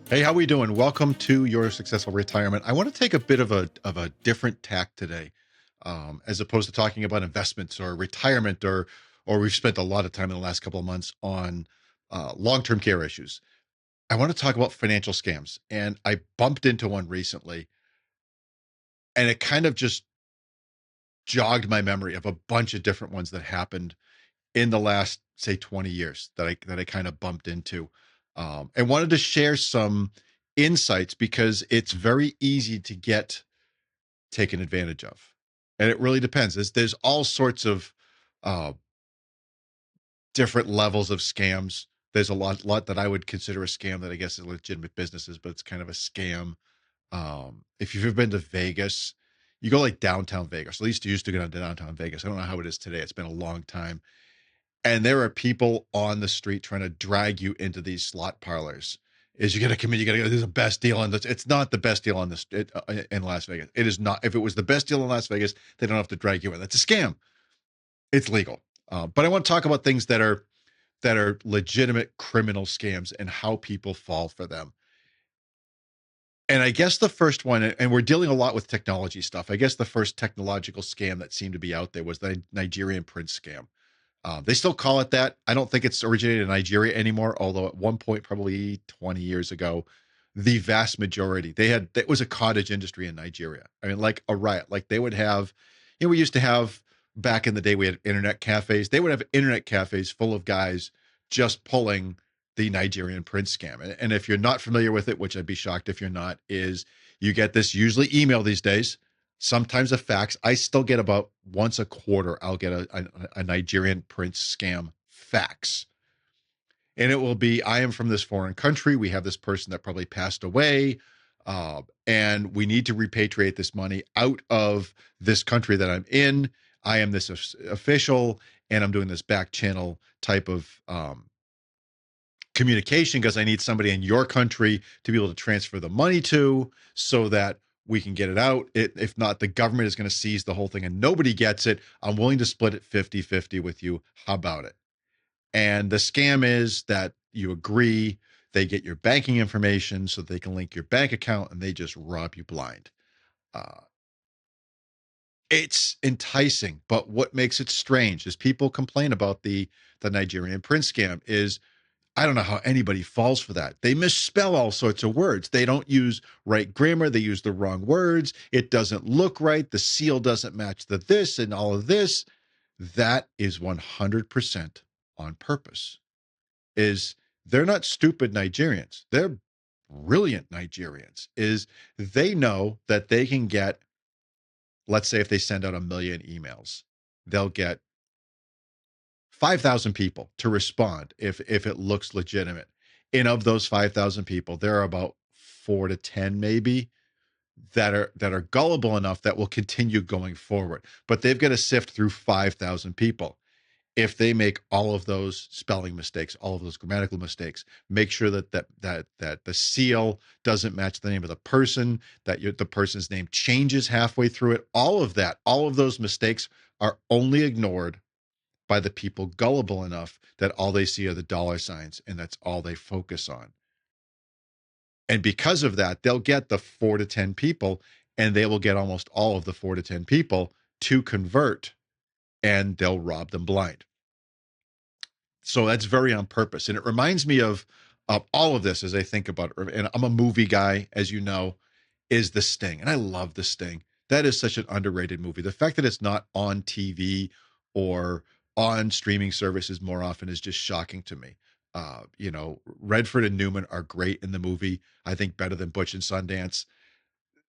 Hey, how we doing? Welcome to Your Successful Retirement. I want to take a bit of a different tack today, as opposed to talking about investments or retirement, or we've spent a lot of time in the last couple of months on long-term care issues. I want to talk about financial scams, and I bumped into one recently, and it kind of just jogged my memory of a bunch of different ones that happened in the last, say, 20 years that I kind of bumped into, and wanted to share some insights because it's very easy to get taken advantage of, and it really depends. There's all sorts of uh, different levels of scams. There's a lot that I would consider a scam that I guess is legitimate businesses, but it's kind of a scam. If you've ever been to Vegas, you go like downtown Vegas. At least you used to go down to downtown Vegas. I don't know how it is today. It's been a long time. And there are people on the street trying to drag you into these slot parlors. Is you got to come in, you got to go. This is the best deal on this. It's not the best deal on this in Las Vegas. It is not. If it was the best deal in Las Vegas, they don't have to drag you in. That's a scam. It's legal. But I want to talk about things that are legitimate criminal scams and how people fall for them. And I guess the first one, and we're dealing a lot with technology stuff. I guess the first technological scam that seemed to be out there was the Nigerian prince scam. They still call it that. I don't think it's originated in Nigeria anymore, although at one point, probably 20 years ago, the vast majority, it was a cottage industry in Nigeria. I mean, like a riot. Like they would have, we used to have, back in the day, we had internet cafes. They would have internet cafes full of guys just pulling the Nigerian prince scam. And if you're not familiar with it, which I'd be shocked if you're not, is you get this usually email these days, sometimes a fax. I still get about once a quarter, I'll get a Nigerian prince scam fax. And it will be, I am from this foreign country. We have this person that probably passed away. And we need to repatriate this money out of this country that I'm in. I am this official, and I'm doing this back channel type of communication because I need somebody in your country to be able to transfer the money to so that we can get it out. If not, the government is going to seize the whole thing and nobody gets it. I'm willing to split it 50-50 with you. How about it? And the scam is that you agree, they get your banking information so they can link your bank account, and they just rob you blind. Uh, it's enticing, but what makes it strange is people complain about the Nigerian prince scam is, I don't know how anybody falls for that. They misspell all sorts of words. They don't use right grammar. They use the wrong words. It doesn't look right. The seal doesn't match the this and all of this. That is 100% on purpose. They're not stupid Nigerians. They're brilliant Nigerians. They know that they can get, let's say if they send out 1 million emails, they'll get 5,000 people to respond if it looks legitimate. And of those 5,000 people, there are about 4 to 10 maybe that are gullible enough that will continue going forward. But they've got to sift through 5,000 people. If they make all of those spelling mistakes, all of those grammatical mistakes, make sure that the seal doesn't match the name of the person, that the person's name changes halfway through it, all of those mistakes are only ignored by the people gullible enough that all they see are the dollar signs and that's all they focus on. And because of that, they'll get the 4 to 10 people, and they will get almost all of the 4 to 10 people to convert, and they'll rob them blind. So that's very on purpose. And it reminds me of all of this as I think about it. And I'm a movie guy, as you know, is The Sting. And I love The Sting. That is such an underrated movie. The fact that it's not on TV or on streaming services more often is just shocking to me. Redford and Newman are great in the movie. I think better than Butch and Sundance.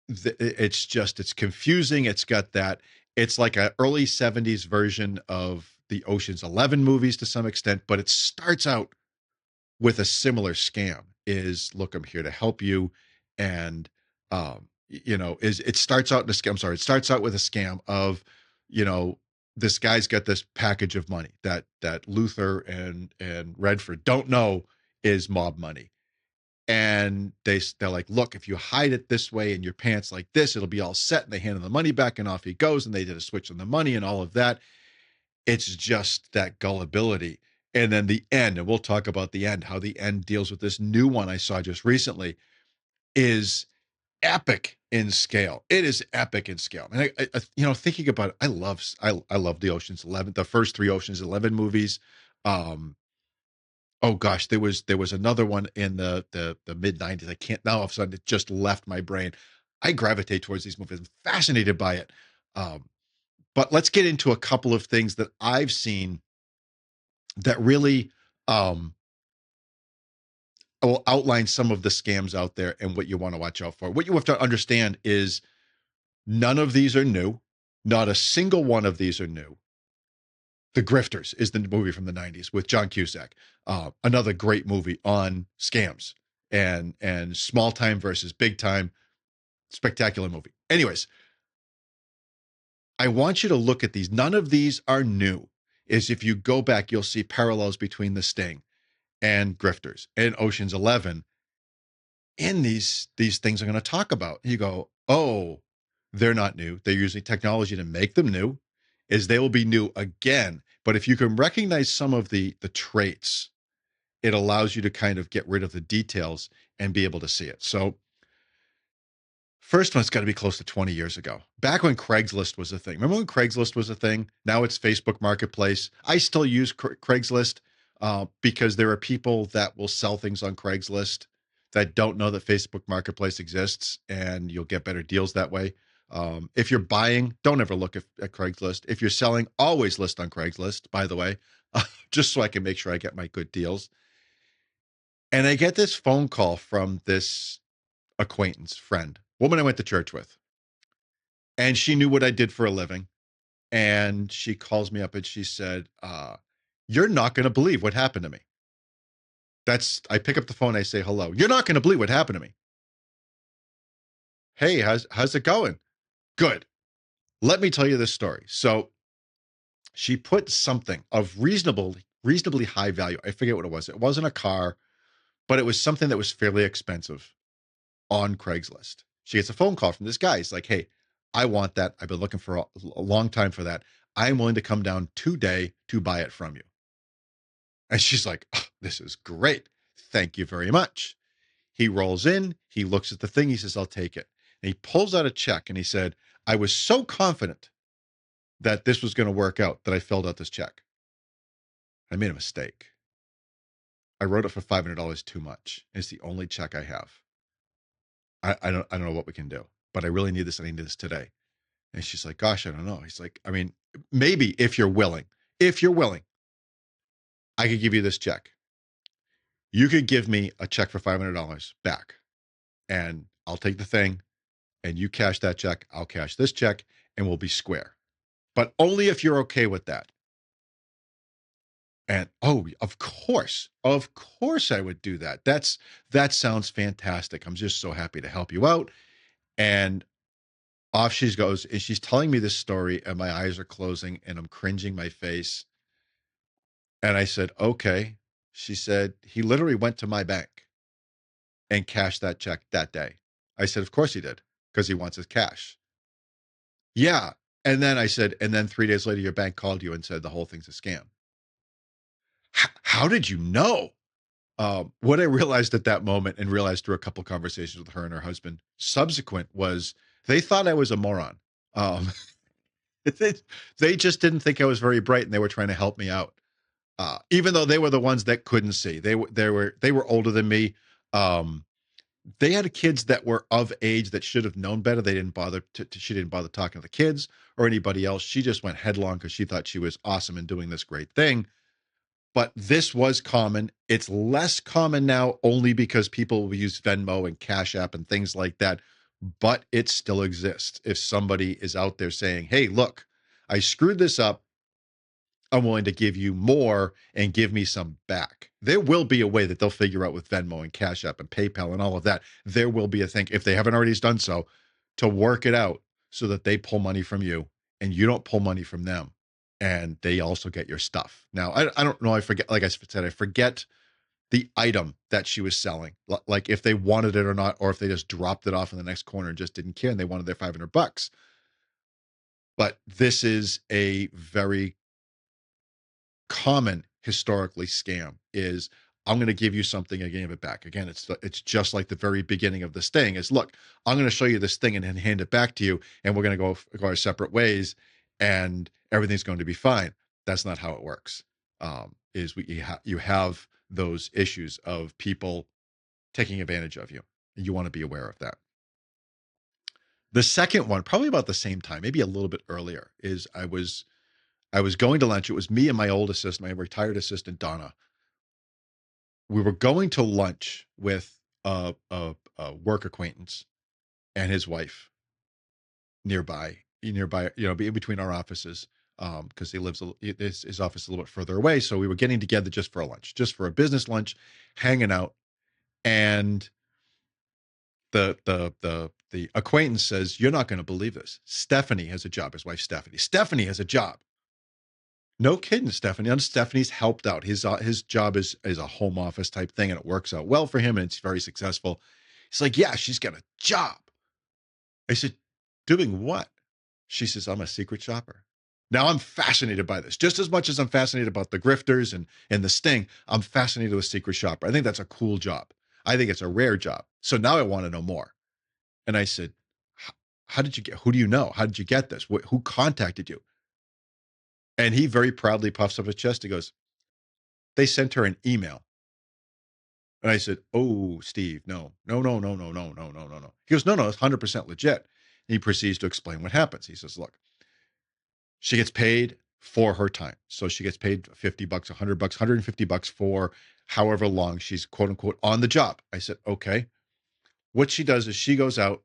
It's confusing. It's like an early 70s version of the Ocean's 11 movies to some extent, but it starts out with a similar scam. Look, I'm here to help you. And, it starts out in a scam. I'm sorry. It starts out with a scam of, you know, this guy's got this package of money that Luther and Redford don't know is mob money. And they're like, look, if you hide it this way in your pants like this, it'll be all set. And they hand him the money back and off he goes. And they did a switch on the money and all of that. It's just that gullibility. And then the end, and we'll talk about the end, how the end deals with this new one I saw just recently, is epic in scale. It is epic in scale. And thinking about it, I love the Ocean's 11, the first three Ocean's 11 movies. Um, oh gosh, there was another one in the mid 90s. I can't now, all of a sudden it just left my brain. I gravitate towards these movies. I'm fascinated by it. Um, but let's get into a couple of things that I've seen that really um will outline some of the scams out there and what you want to watch out for. What you have to understand is none of these are new. Not a single one of these are new. The Grifters is the movie from the 90s with John Cusack. Another great movie on scams and small time versus big time. Spectacular movie. Anyways, I want you to look at these. None of these are new. Is if you go back, you'll see parallels between The Sting and Grifters and Ocean's 11 in these things I'm going to talk about. You go, oh, they're not new. They're using technology to make them new. Is they will be new again. But if you can recognize some of the traits, it allows you to kind of get rid of the details and be able to see it. So first one's got to be close to 20 years ago. Back when Craigslist was a thing. Remember when Craigslist was a thing? Now it's Facebook Marketplace. I still use Craigslist because there are people that will sell things on Craigslist that don't know that Facebook Marketplace exists, and you'll get better deals that way. If you're buying, don't ever look at Craigslist. If you're selling, always list on Craigslist, by the way, just so I can make sure I get my good deals. And I get this phone call from this acquaintance, friend, woman I went to church with. And she knew what I did for a living. And she calls me up and she said, you're not going to believe what happened to me. I pick up the phone. I say, hello. You're not going to believe what happened to me. Hey, how's it going? Good. Let me tell you this story. So she put something of reasonably high value. I forget what it was. It wasn't a car, but it was something that was fairly expensive on Craigslist. She gets a phone call from this guy. He's like, hey, I want that. I've been looking for a long time for that. I'm willing to come down today to buy it from you. And she's like, oh, this is great. Thank you very much. He rolls in, he looks at the thing, he says, I'll take it. And he pulls out a check and he said, I was so confident that this was going to work out that I filled out this check. I made a mistake. I wrote it for $500 too much. It's the only check I have. I don't know what we can do, but I really need this. I need this today. And she's like, gosh, I don't know. He's like, I mean, maybe if you're willing, I could give you this check. You could give me a check for $500 back and I'll take the thing and you cash that check. I'll cash this check and we'll be square, but only if you're okay with that. And oh, of course I would do that. That sounds fantastic. I'm just so happy to help you out. And off she goes, and she's telling me this story, and my eyes are closing, and I'm cringing my face. And I said, okay. She said, he literally went to my bank and cashed that check that day. I said, of course he did, because he wants his cash. Yeah. And then I said, and then 3 days later, your bank called you and said the whole thing's a scam. How did you know? What I realized at that moment and realized through a couple conversations with her and her husband subsequent was they thought I was a moron. Um, they just didn't think I was very bright and they were trying to help me out. Even though they were the ones that couldn't see, they were older than me. They had kids that were of age that should have known better. They didn't bother she didn't bother talking to the kids or anybody else. She just went headlong because she thought she was awesome and doing this great thing. But this was common. It's less common now only because people will use Venmo and Cash App and things like that. But it still exists. If somebody is out there saying, hey, look, I screwed this up. I'm willing to give you more and give me some back. There will be a way that they'll figure out with Venmo and Cash App and PayPal and all of that. There will be a thing, if they haven't already done so, to work it out so that they pull money from you and you don't pull money from them. And they also get your stuff. Now, I don't know. I forget, like I said, I forget the item that she was selling, like if they wanted it or not, or if they just dropped it off in the next corner and just didn't care and they wanted their $500. But this is a very common historically scam is, I'm going to give you something and give it back. Again, it's just like the very beginning of this thing is, look, I'm going to show you this thing and then hand it back to you, and we're going to go our separate ways, and everything's going to be fine. That's not how it works. You have those issues of people taking advantage of you. You want to be aware of that. The second one, probably about the same time, maybe a little bit earlier, is I was going to lunch. It was me and my old assistant, my retired assistant, Donna. We were going to lunch with a work acquaintance and his wife nearby, in between our offices, because he lives his office is a little bit further away. So we were getting together just for a lunch, just for a business lunch, hanging out. And the acquaintance says, "You're not going to believe this. Stephanie has a job." His wife, Stephanie. Stephanie has a job. No kidding, Stephanie. And Stephanie's helped out. His job is a home office type thing, and it works out well for him, and it's very successful. He's like, "Yeah, she's got a job." I said, "Doing what?" She says, "I'm a secret shopper." Now I'm fascinated by this. Just as much as I'm fascinated about the grifters and the sting, I'm fascinated with secret shopper. I think that's a cool job. I think it's a rare job. So now I want to know more. And I said, "How did you get, who do you know? How did you get this? Who contacted you?" And he very proudly puffs up his chest. He goes, "They sent her an email." And I said, "Oh, Steve, no, no, no, no, no, no, no, no, no, no." He goes, "No, no, it's 100% legit." And he proceeds to explain what happens. He says, "Look, she gets paid for her time. So she gets paid $50, $100, $150 for however long she's quote unquote on the job." I said, "Okay." What she does is she goes out,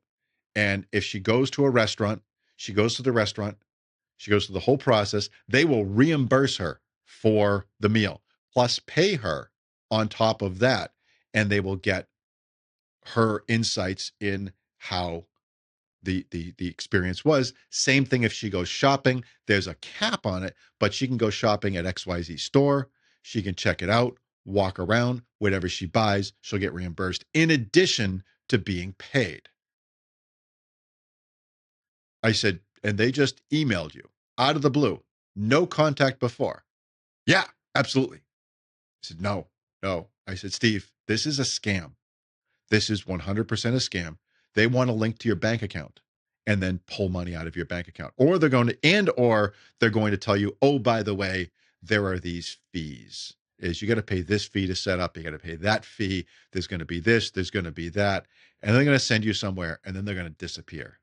and if she goes to a restaurant, she goes to the restaurant, she goes through the whole process. They will reimburse her for the meal, plus pay her on top of that. And they will get her insights in how the experience was. Same thing if she goes shopping. There's a cap on it, but she can go shopping at XYZ store. She can check it out, walk around, whatever she buys, she'll get reimbursed in addition to being paid. I said, "And they just emailed you out of the blue, no contact before?" "Yeah, absolutely." I said, "No, no." I said, "Steve, this is a scam. This is 100% a scam. They want to link to your bank account and then pull money out of your bank account. Or they're going to tell you, oh, by the way, there are these fees. Is you got to pay this fee to set up, you got to pay that fee. There's going to be this, there's going to be that. And they're going to send you somewhere and then they're going to disappear."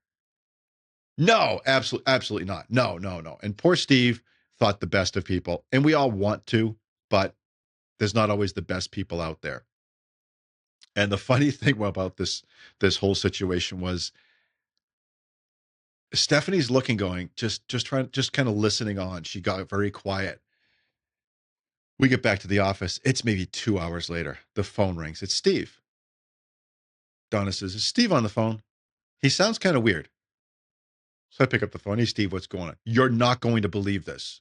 No, absolutely not. No, no, no. And poor Steve thought the best of people. And we all want to, but there's not always the best people out there. And the funny thing about this whole situation was Stephanie's looking, going, just kind of listening on. She got very quiet. We get back to the office. It's maybe 2 hours later. The phone rings. It's Steve. Donna says, "Is Steve on the phone? He sounds kind of weird." So I pick up the phone. "Hey, Steve, what's going on?" "You're not going to believe this."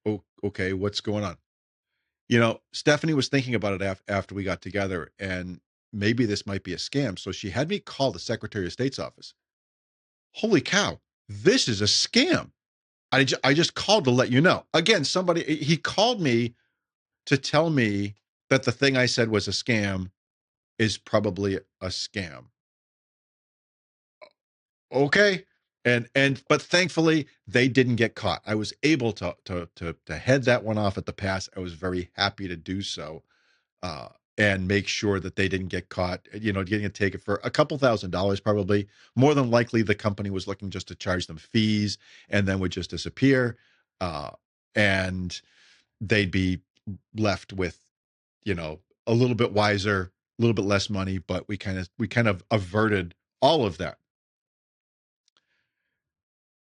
"Oh, okay, what's going on?" Stephanie was thinking about it after we got together, and maybe this might be a scam. So she had me call the Secretary of State's office. Holy cow, this is a scam. I just called to let you know. Again, he called me to tell me that the thing I said was a scam is probably a scam. Okay. But thankfully they didn't get caught. I was able to head that one off at the pass. I was very happy to do so. Uh, and make sure that they didn't get caught, getting a ticket for a couple $1,000s, probably. More than likely, the company was looking just to charge them fees and then would just disappear. And they'd be left with, a little bit wiser, a little bit less money, but we kind of averted all of that.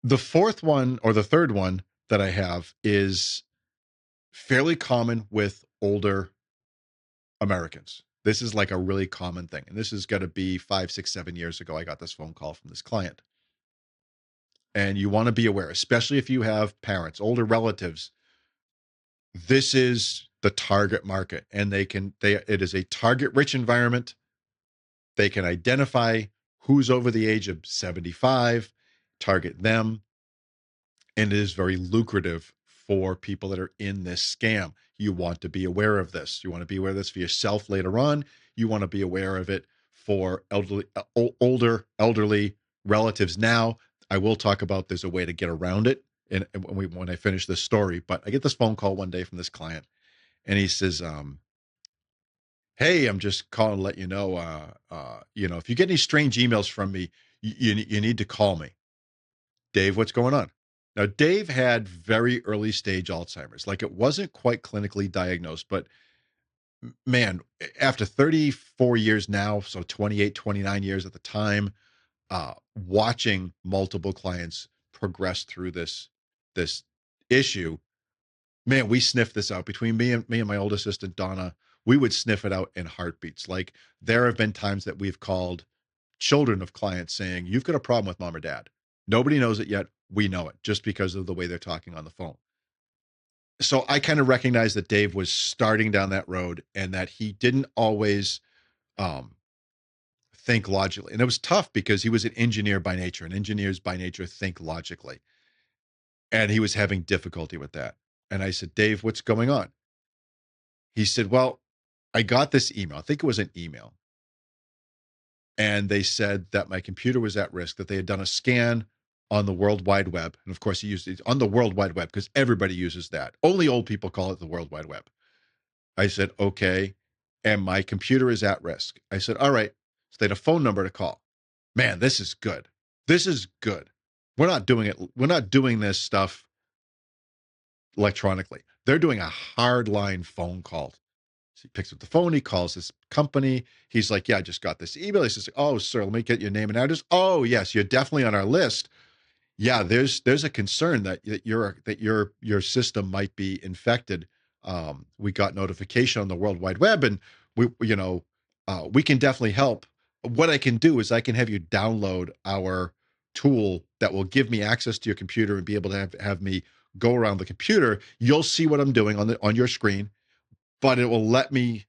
The fourth one, or the third one that I have, is fairly common with older Americans. This is like a really common thing. And this is going to be 5, 6, 7 years ago. I got this phone call from this client. And you want to be aware, especially if you have parents, older relatives, this is the target market. And it is a target rich environment. They can identify who's over the age of 75, target them. And it is very lucrative for people that are in this scam. You want to be aware of this. You want to be aware of this for yourself later on. You want to be aware of it for elderly relatives now. I will talk about there's a way to get around it when I finish this story. But I get this phone call one day from this client, and he says, "Hey, I'm just calling to let you know, if you get any strange emails from me, you need to call me." Dave, what's going on? Now, Dave had very early stage Alzheimer's. Like, it wasn't quite clinically diagnosed, but man, after 34 years now, so 28, 29 years at the time, watching multiple clients progress through this issue, man, we sniffed this out between me and my old assistant Donna. We would sniff it out in heartbeats. Like, there have been times that we've called children of clients saying, "You've got a problem with mom or dad." Nobody knows it yet. We know it just because of the way they're talking on the phone. So I kind of recognized that Dave was starting down that road and that he didn't always um, think logically. And it was tough because he was an engineer by nature, and engineers by nature think logically. And he was having difficulty with that. And I said, "Dave, what's going on?" He said, "Well, I got this email. I think it was an email. And they said that my computer was at risk, that they had done a scan on the World Wide Web." And of course, he used it on the World Wide Web because everybody uses that. Only old people call it the World Wide Web. I said, "Okay." "And my computer is at risk." I said, "All right." So they had a phone number to call. Man, this is good. This is good. We're not doing it. We're not doing this stuff electronically. They're doing a hard line phone call. So he picks up the phone. He calls his company. He's like, "Yeah, I just got this email." He says, "Oh, sir, let me get your name and address." "Oh, yes, you're definitely on our list. Yeah, there's a concern that your system might be infected. We got notification on the World Wide Web, and we can definitely help. What I can do is I can have you download our tool that will give me access to your computer and be able to have me go around the computer. You'll see what I'm doing on your screen, but it will let me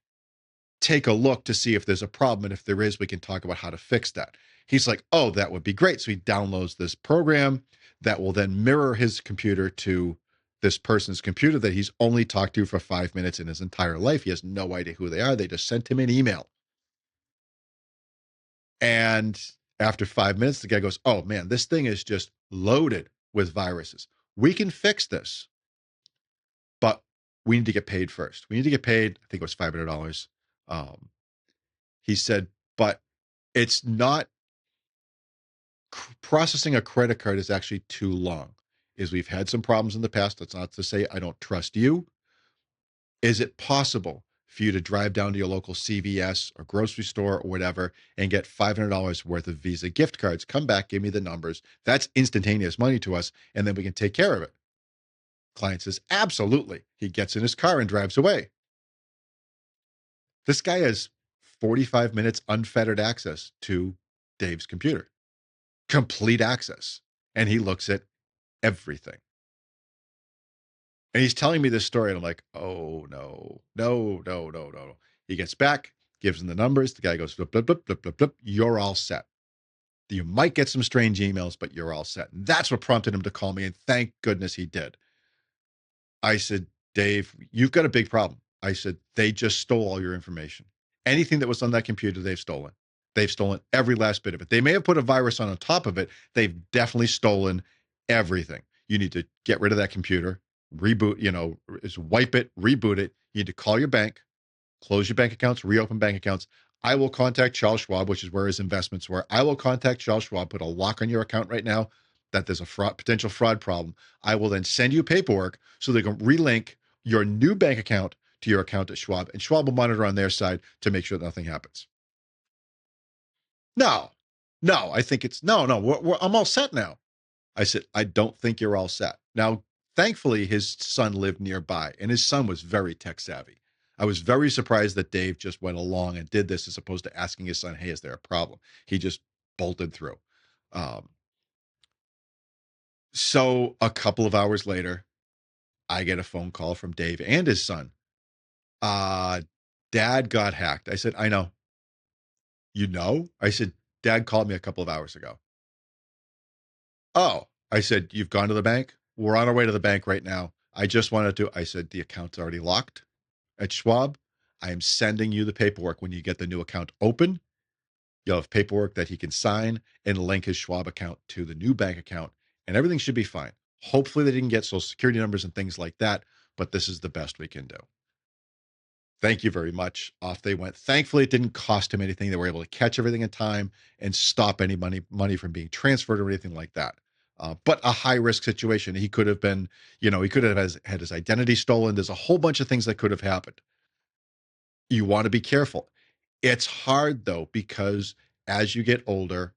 take a look to see if there's a problem. And if there is, we can talk about how to fix that." He's like, "Oh, that would be great." So he downloads this program that will then mirror his computer to this person's computer that he's only talked to for 5 minutes in his entire life. He has no idea who they are. They just sent him an email. And after 5 minutes, the guy goes, "Oh man, this thing is just loaded with viruses. We can fix this, but we need to get paid first. We need to get paid." I think it was $500. Um, he said, "But it's not processing a credit card is actually too long. Is we've had some problems in the past. That's not to say I don't trust you. Is it possible for you to drive down to your local CVS or grocery store or whatever and get $500 worth of Visa gift cards? Come back, give me the numbers. That's instantaneous money to us, and then we can take care of it." Client says, "Absolutely." He gets in his car and drives away. This guy has 45 minutes unfettered access to Dave's computer, complete access. And he looks at everything. And he's telling me this story, and I'm like, "Oh no, no, no, no, no." He gets back, gives him the numbers. The guy goes, "Blip, blip, blip, blip, blip, blip. You're all set. You might get some strange emails, but you're all set." And that's what prompted him to call me. And thank goodness he did. I said, "Dave, you've got a big problem." I said, "They just stole all your information. Anything that was on that computer, they've stolen. They've stolen every last bit of it. They may have put a virus on top of it. They've definitely stolen everything. You need to get rid of that computer, reboot, just wipe it, reboot it. You need to call your bank, close your bank accounts, reopen bank accounts. I will contact Charles Schwab, which is where his investments were. I will contact Charles Schwab, put a lock on your account right now that there's a potential fraud problem. I will then send you paperwork so they can relink your new bank account to your account at Schwab, and Schwab will monitor on their side to make sure that nothing happens." "No, no, I think it's no, no, I'm all set now." I said, "I don't think you're all set." Now, thankfully, his son lived nearby, and his son was very tech savvy. I was very surprised that Dave just went along and did this as opposed to asking his son, "Hey, is there a problem?" He just bolted through. Um, so a couple of hours later, I get a phone call from Dave and his son. Uh, "Dad got hacked." I said, "I know." "You know?" I said, "Dad called me a couple of hours ago." "Oh." I said, "You've gone to the bank?" "We're on our way to the bank right now. I just wanted to, I said, the account's already locked at Schwab. I am sending you the paperwork when you get the new account open. You'll have paperwork that he can sign and link his Schwab account to the new bank account, and everything should be fine. Hopefully, they didn't get social security numbers and things like that, but this is the best we can do. Thank you very much. Off they went. Thankfully, it didn't cost him anything. They were able to catch everything in time and stop any money from being transferred or anything like that. But a high risk situation. He could have been, he could have had his identity stolen. There's a whole bunch of things that could have happened. You want to be careful. It's hard though, because as you get older,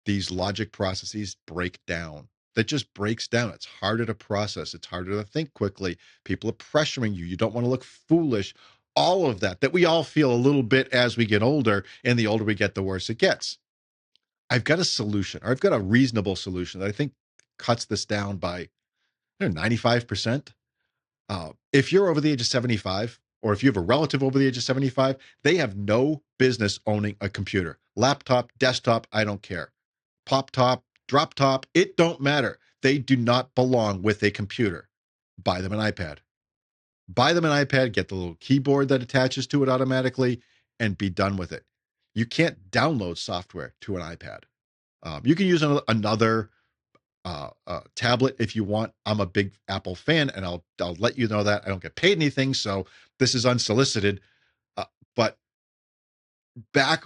these logic processes break down. That just breaks down. It's harder to process. It's harder to think quickly. People are pressuring you. You don't want to look foolish. All of that we all feel a little bit as we get older, and the older we get, the worse it gets. I've got a solution, or I've got a reasonable solution that I think cuts this down by 95%. If you're over the age of 75, or if you have a relative over the age of 75, they have no business owning a computer, laptop, desktop, I don't care. Pop top, drop top, it don't matter. They do not belong with a computer. Buy them an iPad. Buy them an iPad, get the little keyboard that attaches to it automatically, and be done with it. You can't download software to an iPad. You can use another tablet if you want. I'm a big Apple fan, and I'll let you know that I don't get paid anything, so this is unsolicited. But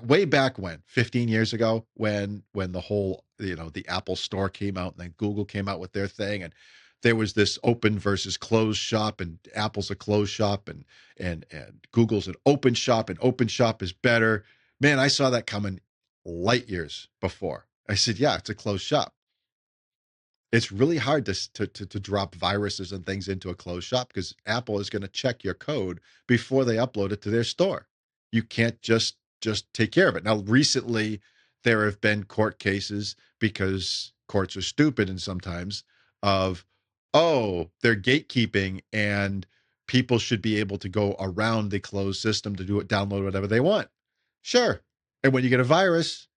way back when, 15 years ago, when the whole the Apple Store came out, and then Google came out with their thing, and there was this open versus closed shop, and Apple's a closed shop, and Google's an open shop, and open shop is better. Man, I saw that coming light years before. I said, yeah, it's a closed shop. It's really hard to drop viruses and things into a closed shop, because Apple is going to check your code before they upload it to their store. You can't just take care of it. Now, recently, there have been court cases, because courts are stupid, and sometimes of, oh, they're gatekeeping, and people should be able to go around the closed system to download whatever they want. Sure. And when you get a virus,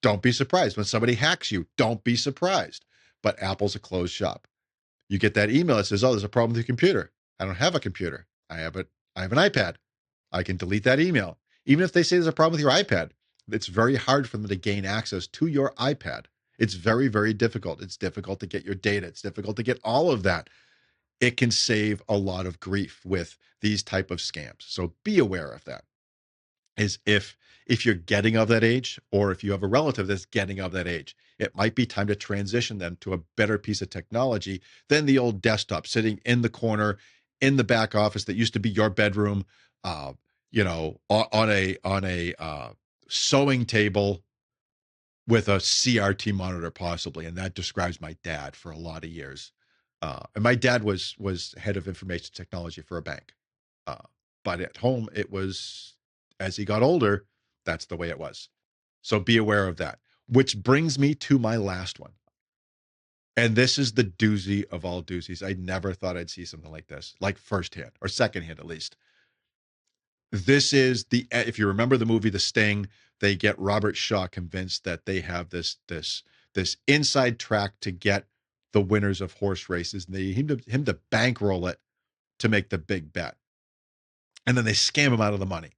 don't be surprised. When somebody hacks you, don't be surprised. But Apple's a closed shop. You get that email that says, oh, there's a problem with your computer. I don't have a computer. I have an iPad. I can delete that email. Even if they say there's a problem with your iPad, it's very hard for them to gain access to your iPad. It's very, very difficult. It's difficult to get your data. It's difficult to get all of that. It can save a lot of grief with these type of scams. So be aware of that. Is if you're getting of that age, or if you have a relative that's getting of that age, it might be time to transition them to a better piece of technology than the old desktop sitting in the corner in the back office that used to be your bedroom, on a sewing table with a CRT monitor possibly. And that describes my dad for a lot of years. And my dad was head of information technology for a bank. Uh, but at home, it was, as he got older, that's the way it was. So be aware of that. Which brings me to my last one. And this is the doozy of all doozies. I never thought I'd see something like this, like firsthand or secondhand at least. This is if you remember the movie The Sting, they get Robert Shaw convinced that they have this inside track to get the winners of horse races, and they him to bankroll it to make the big bet. And then they scam him out of the money.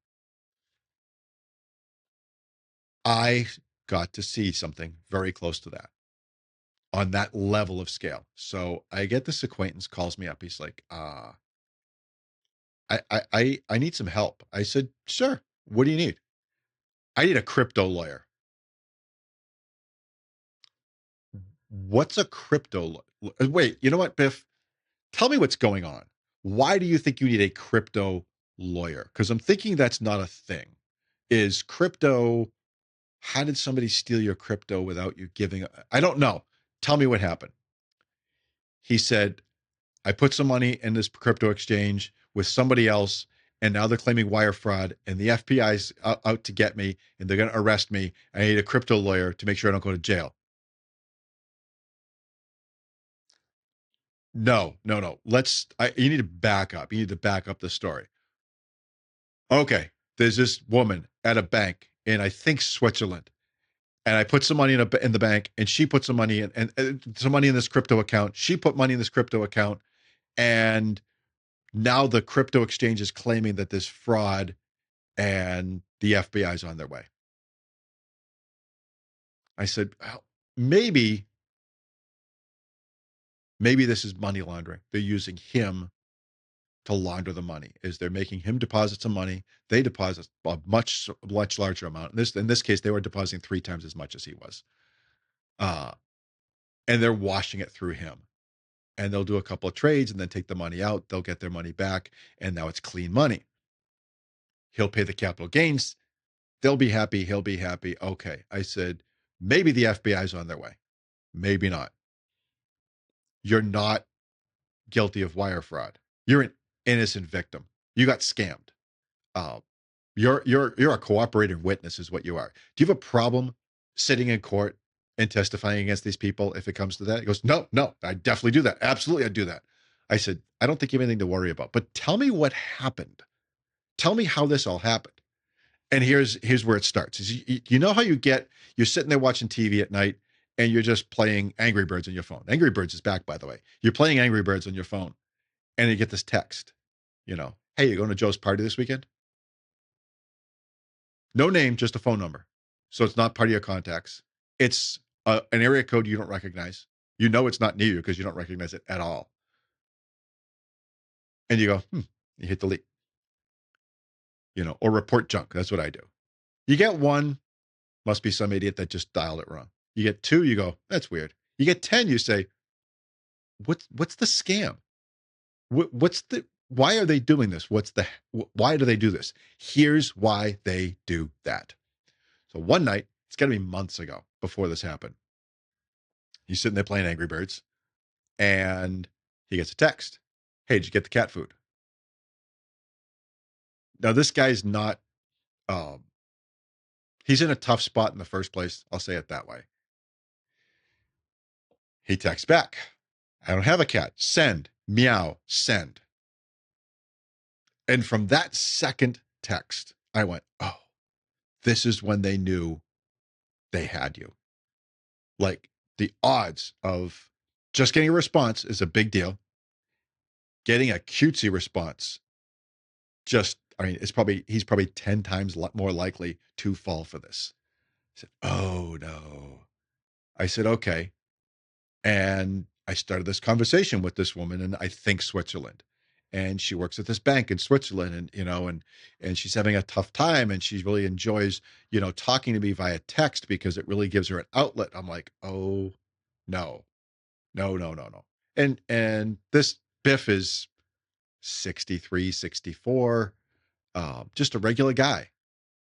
I got to see something very close to that on that level of scale. I get this acquaintance calls me up. He's like, I need some help. I said, sure. What do you need? I need a crypto lawyer. What's a crypto? Wait, you know what, Biff? Tell me what's going on. Why do you think you need a crypto lawyer? Because I'm thinking that's not a thing. Is crypto, how did somebody steal your crypto without you giving? I don't know. Tell me what happened. He said, I put some money in this crypto exchange with somebody else, and now they're claiming wire fraud, and the FBI's out to get me, and they're going to arrest me. I need a crypto lawyer to make sure I don't go to jail. No. You need to back up. You need to back up the story. Okay. There's this woman at a bank in, I think, Switzerland. And I put some money in the bank, and she put some money in, and some money in this crypto account. She put money in this crypto account, And now the crypto exchange is claiming that this fraud and the FBI is on their way. I said, well, maybe this is money laundering. They're using him to launder the money. Is they're making him deposit some money. They deposit a much larger amount. In this case, they were depositing 3 times as much as he was. And they're washing it through him. And they'll do a couple of trades and then take the money out. They'll get their money back. And now it's clean money. He'll pay the capital gains. They'll be happy. He'll be happy. Okay. I said, maybe the FBI is on their way. Maybe not. You're not guilty of wire fraud. You're an innocent victim. You got scammed. Uh, you're a cooperating witness is what you are. Do you have a problem sitting in court and testifying against these people if it comes to that? He goes, no, I definitely do that. Absolutely, I do that. I said, I don't think you have anything to worry about, but tell me what happened. Tell me how this all happened. And here's where it starts. You know how you're sitting there watching TV at night and you're just playing Angry Birds on your phone. Angry Birds is back, by the way. You're playing Angry Birds on your phone and you get this text, hey, you're going to Joe's party this weekend? No name, just a phone number. So it's not part of your contacts. It's an area code you don't recognize. You know it's not near you because you don't recognize it at all. And you go, you hit delete, or report junk. That's what I do. You get one, must be some idiot that just dialed it wrong. You get 2, you go, that's weird. You get 10, you say, what's the scam? Why are they doing this? Why do they do this? Here's why they do that. So one night, it's got to be months ago before this happened. He's sitting there playing Angry Birds and he gets a text. Hey, did you get the cat food? Now, this guy's not, he's in a tough spot in the first place. I'll say it that way. He texts back. I don't have a cat. Send. Meow. Send. And from that second text, I went, oh, this is when they knew they had you. Like the odds of just getting a response is a big deal. Getting a cutesy response, he's probably 10 times more likely to fall for this. I said, oh no. I said, okay. And I started this conversation with this woman in, I think, Switzerland. And she works at this bank in Switzerland and she's having a tough time and she really enjoys, talking to me via text because it really gives her an outlet. I'm like, oh no. And this Biff is 63, 64, just a regular guy.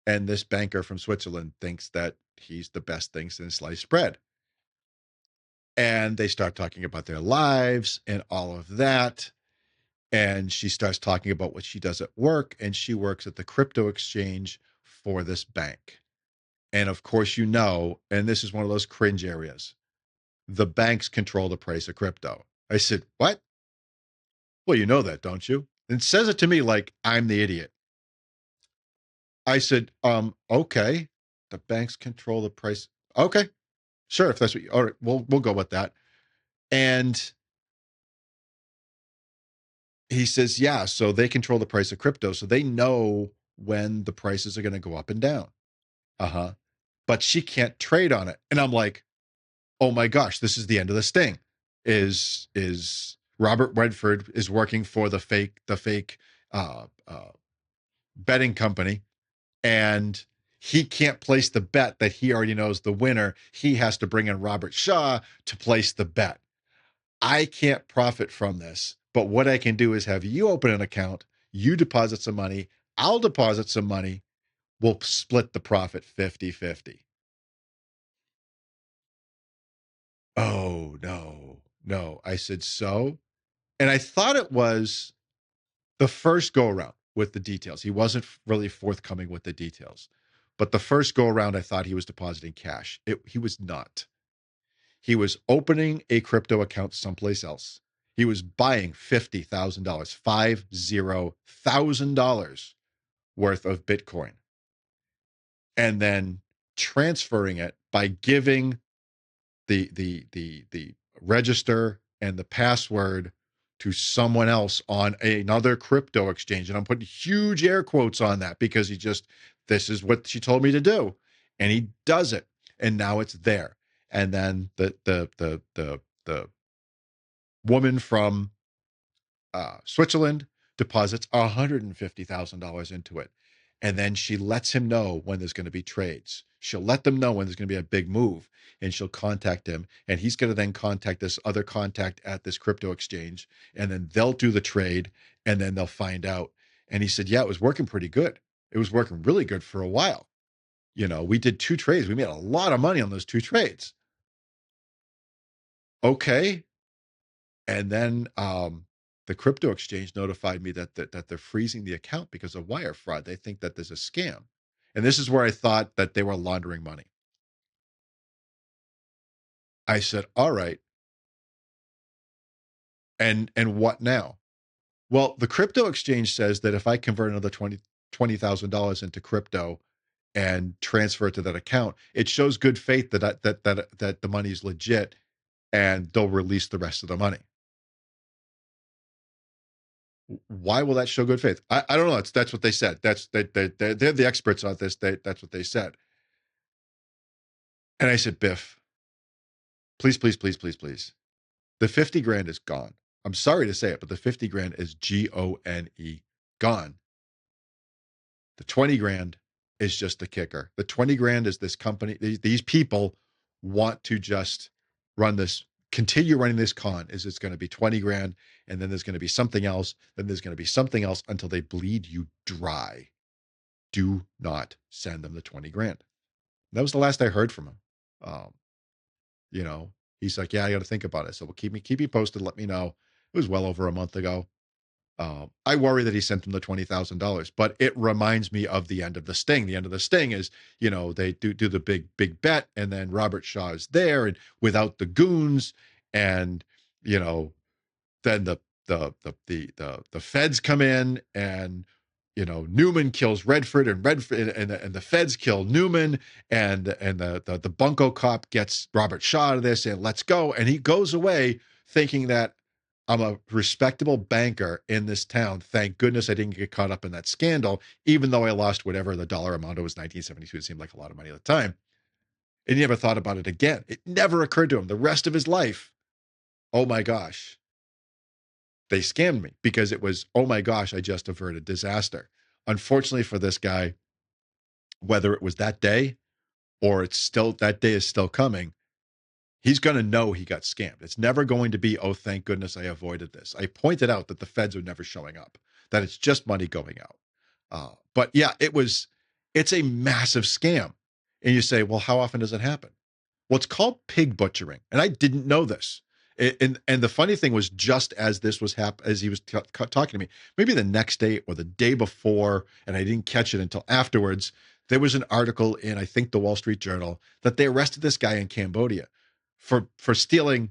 And this banker from Switzerland thinks that he's the best thing since sliced bread. And they start talking about their lives and all of that. And she starts talking about what she does at work. And she works at the crypto exchange for this bank. And of course, and this is one of those cringe areas, the banks control the price of crypto. I said, what? Well, you know that, don't you? And says it to me like I'm the idiot. I said, okay. The banks control the price. Okay. Sure. If that's what all right, we'll go with that. And he says, yeah, so they control the price of crypto. So they know when the prices are going to go up and down. Uh-huh. But she can't trade on it. And I'm like, oh my gosh, this is the end of this thing. Is Robert Redford is working for the fake betting company, and he can't place the bet that he already knows the winner. He has to bring in Robert Shaw to place the bet. I can't profit from this, but what I can do is have you open an account, you deposit some money, I'll deposit some money, we'll split the profit 50-50. Oh, no. I said, so? And I thought it was the first go around with the details. He wasn't really forthcoming with the details. But the first go around, I thought he was depositing cash. He was not. He was opening a crypto account someplace else. He was buying $50,000, $50,000 worth of Bitcoin, and then transferring it by giving the register and the password to someone else on another crypto exchange. And I'm putting huge air quotes on that because this is what she told me to do. And he does it. And now it's there. And then the woman from Switzerland deposits $150,000 into it. And then she lets him know when there's going to be trades. She'll let them know when there's going to be a big move, and she'll contact him. And he's going to then contact this other contact at this crypto exchange, and then they'll do the trade, and then they'll find out. And he said, yeah, it was working pretty good. It was working really good for a while. We did 2 trades. We made a lot of money on those 2 trades. Okay. And then the crypto exchange notified me that they're freezing the account because of wire fraud. They think that there's a scam. And this is where I thought that they were laundering money. I said, all right. And what now? Well, the crypto exchange says that if I convert another $20,000 into crypto and transfer it to that account, it shows good faith that the money is legit, and they'll release the rest of the money. Why will that show good faith? I don't know. That's what they said. They're the experts on this. That's what they said. And I said, Biff, please, please, please, please, please. The 50 grand is gone. I'm sorry to say it, but the 50 grand is GONE, gone. The 20 grand is just the kicker. The 20 grand is this company. These people want to just continue running this con. It's going to be 20 grand, and then there's going to be something else. Then there's going to be something else until they bleed you dry. Do not send them the 20 grand. That was the last I heard from him. Um, he's like, yeah, I got to think about it. So keep me posted. Let me know. It was well over a month ago. I worry that he sent him the $20,000, but it reminds me of the end of the sting. The end of the sting is, they do the big bet, and then Robert Shaw is there, and without the goons, and then the feds come in, and Newman kills Redford, and the feds kill Newman, and the bunco cop gets Robert Shaw out of this, and let's go, and he goes away thinking that I'm a respectable banker in this town. Thank goodness I didn't get caught up in that scandal, even though I lost whatever the dollar amount. It was 1972. It seemed like a lot of money at the time. And he never thought about it again. It never occurred to him the rest of his life. Oh my gosh, they scammed me, because it was, oh my gosh, I just averted disaster. Unfortunately for this guy, whether it was that day or that day is still coming, he's going to know he got scammed. It's never going to be, oh, thank goodness I avoided this. I pointed out that the feds are never showing up, that it's just money going out. But yeah, it's a massive scam. And you say, well, how often does it happen? Well, it's called pig butchering. And I didn't know this. And the funny thing was, just as this was as he was talking to me, maybe the next day or the day before, and I didn't catch it until afterwards, there was an article in, I think, the Wall Street Journal, that they arrested this guy in Cambodia for stealing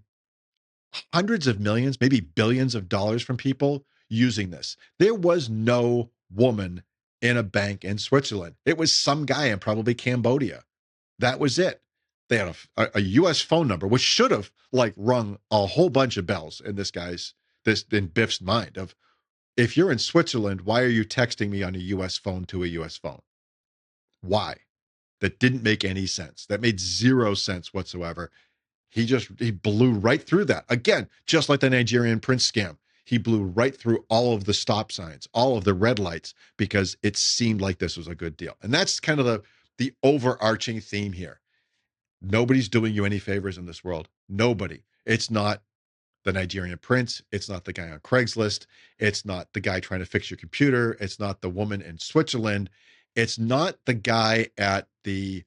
hundreds of millions, maybe billions of dollars from people using this. There was no woman in a bank in Switzerland. It was some guy in probably Cambodia. That was it. They had a U.S. phone number, which should have rung a whole bunch of bells in in Biff's mind of, if you're in Switzerland, why are you texting me on a U.S. phone to a U.S. phone? Why? That didn't make any sense. That made zero sense whatsoever. He blew right through that. Again, just like the Nigerian prince scam. He blew right through all of the stop signs, all of the red lights, because it seemed like this was a good deal. And that's kind of the overarching theme here. Nobody's doing you any favors in this world. Nobody. It's not the Nigerian prince. It's not the guy on Craigslist. It's not the guy trying to fix your computer. It's not the woman in Switzerland. It's not the guy at the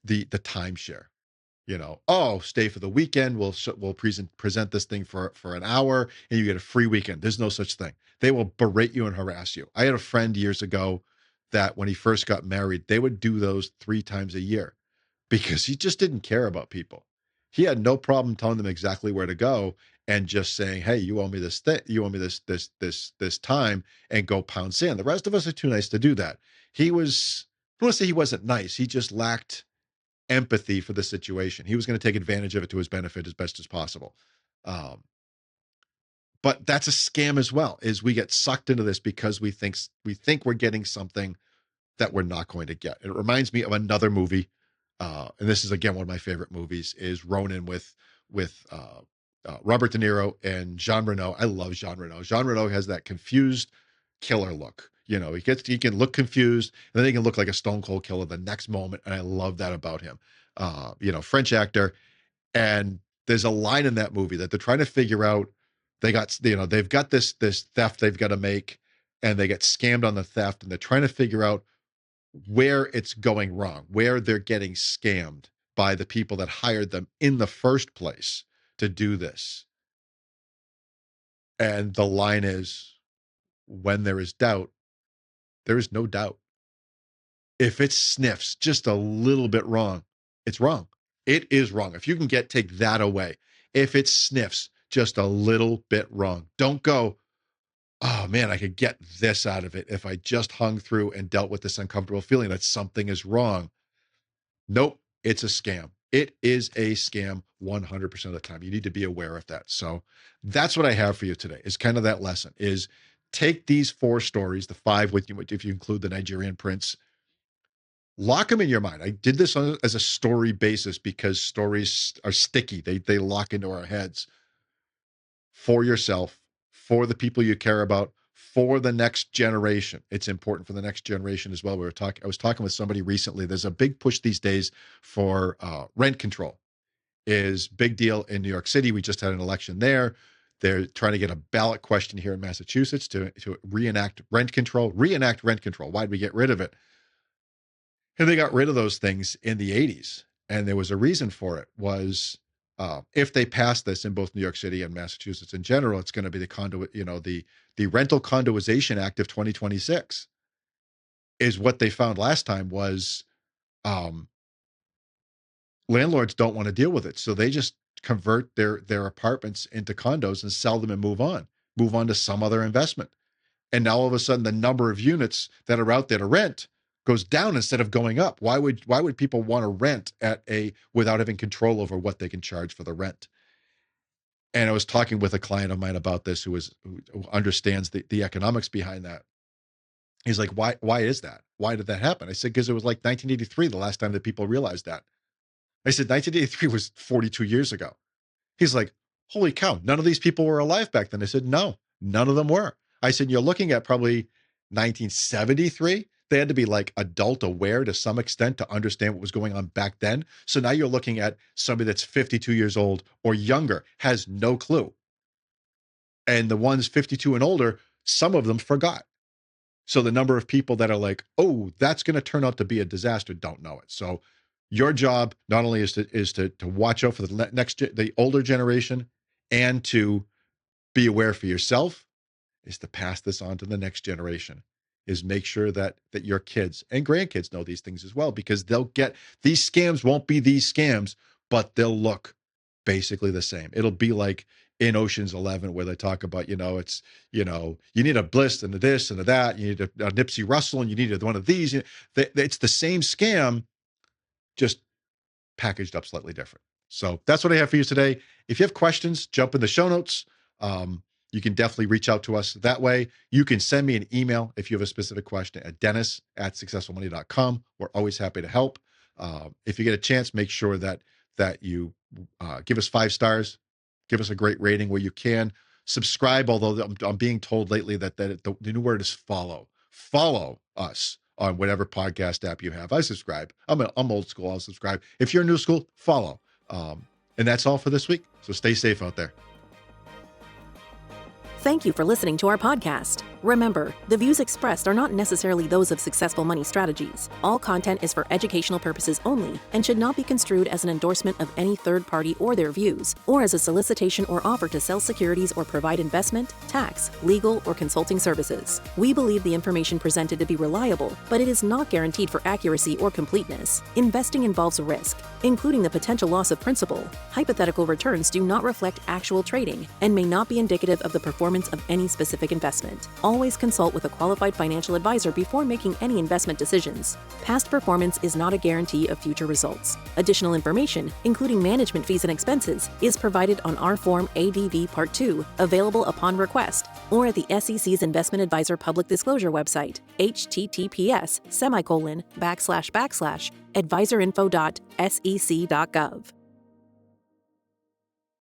timeshare. Oh, stay for the weekend. We'll present this thing for an hour, and you get a free weekend. There's no such thing. They will berate you and harass you. I had a friend years ago that when he first got married, they would do those 3 times a year, because he just didn't care about people. He had no problem telling them exactly where to go and just saying, hey, you owe me this thing. You owe me this time, and go pound sand. The rest of us are too nice to do that. I don't want to say he wasn't nice. He just lacked empathy for the situation. He was going to take advantage of it to his benefit as best as possible. But that's a scam as well, is we get sucked into this because we think we're getting something that we're not going to get. It reminds me of another movie, and this is again one of my favorite movies, is Ronin with Robert De Niro and Jean Reno. I love Jean Reno. Jean Reno has that confused killer look. He can look confused, and then he can look like a stone cold killer the next moment, and I love that about him. French actor, and there's a line in that movie that they're trying to figure out. They've got this theft they've got to make, and they get scammed on the theft, and they're trying to figure out where it's going wrong, where they're getting scammed by the people that hired them in the first place to do this. And the line is, when there is doubt, there is no doubt. If it sniffs just a little bit wrong, it's wrong. It is wrong. If you can take that away, if it sniffs just a little bit wrong, don't go, oh man, I could get this out of it if I just hung through and dealt with this uncomfortable feeling that something is wrong. Nope, it's a scam. It is a scam 100% of the time. You need to be aware of that. So that's what I have for you today, is kind of that lesson, is take these 4 stories, the 5 with you, if you include the Nigerian prince, lock them in your mind. I did this as a story basis because stories are sticky. They lock into our heads. For yourself, for the people you care about, for the next generation. It's important for the next generation as well. I was talking with somebody recently. There's a big push these days for rent control. Is big deal in New York City. We just had an election there. They're trying to get a ballot question here in Massachusetts to reenact rent control. Why did we get rid of it? And they got rid of those things in the 80s. And there was a reason for it, was if they pass this in both New York City and Massachusetts in general, it's going to be the Rental Condoization Act of 2026 is what they found last time was landlords don't want to deal with it. So they just convert their apartments into condos and sell them and move on to some other investment. And now all of a sudden the number of units that are out there to rent goes down instead of going up. Why would people want to rent without having control over what they can charge for the rent? And I was talking with a client of mine about this who understands the economics behind that. He's like, why is that? Why did that happen? I said, because it was like 1983, the last time that people realized that. I said, 1983 was 42 years ago. He's like, holy cow, none of these people were alive back then. I said, no, none of them were. I said, you're looking at probably 1973. They had to be like adult aware to some extent to understand what was going on back then. So now you're looking at somebody that's 52 years old or younger, has no clue. And the ones 52 and older, some of them forgot. So the number of people that are like, oh, that's going to turn out to be a disaster, don't know it. So your job not only is to watch out for the older generation, and to be aware for yourself, is to pass this on to the next generation. Is make sure that your kids and grandkids know these things as well, because these scams won't be these scams, but they'll look basically the same. It'll be like in Ocean's 11 where they talk about, you need a Bliss and a this and a that, you need a Nipsey Russell and you need one of these. It's the same scam, just packaged up slightly different. So that's what I have for you today. If you have questions, jump in the show notes. You can definitely reach out to us that way. You can send me an email if you have a specific question at dennis@successfulmoney.com. We're always happy to help. If you get a chance, make sure that you give us 5 stars, give us a great rating where you can. Subscribe, although I'm being told lately that the new word is follow. Follow us on whatever podcast app you have. I subscribe. I'm old school. I'll subscribe. If you're new school, follow. And that's all for this week. So stay safe out there. Thank you for listening to our podcast. Remember, the views expressed are not necessarily those of Successful Money Strategies. All content is for educational purposes only and should not be construed as an endorsement of any third party or their views, or as a solicitation or offer to sell securities or provide investment, tax, legal, or consulting services. We believe the information presented to be reliable, but it is not guaranteed for accuracy or completeness. Investing involves risk, including the potential loss of principal. Hypothetical returns do not reflect actual trading and may not be indicative of the performance performance of any specific investment. Always consult with a qualified financial advisor before making any investment decisions. Past performance is not a guarantee of future results. Additional information, including management fees and expenses, is provided on our Form ADV Part 2, available upon request, or at the SEC's Investment Advisor Public Disclosure website, https://advisorinfo.sec.gov.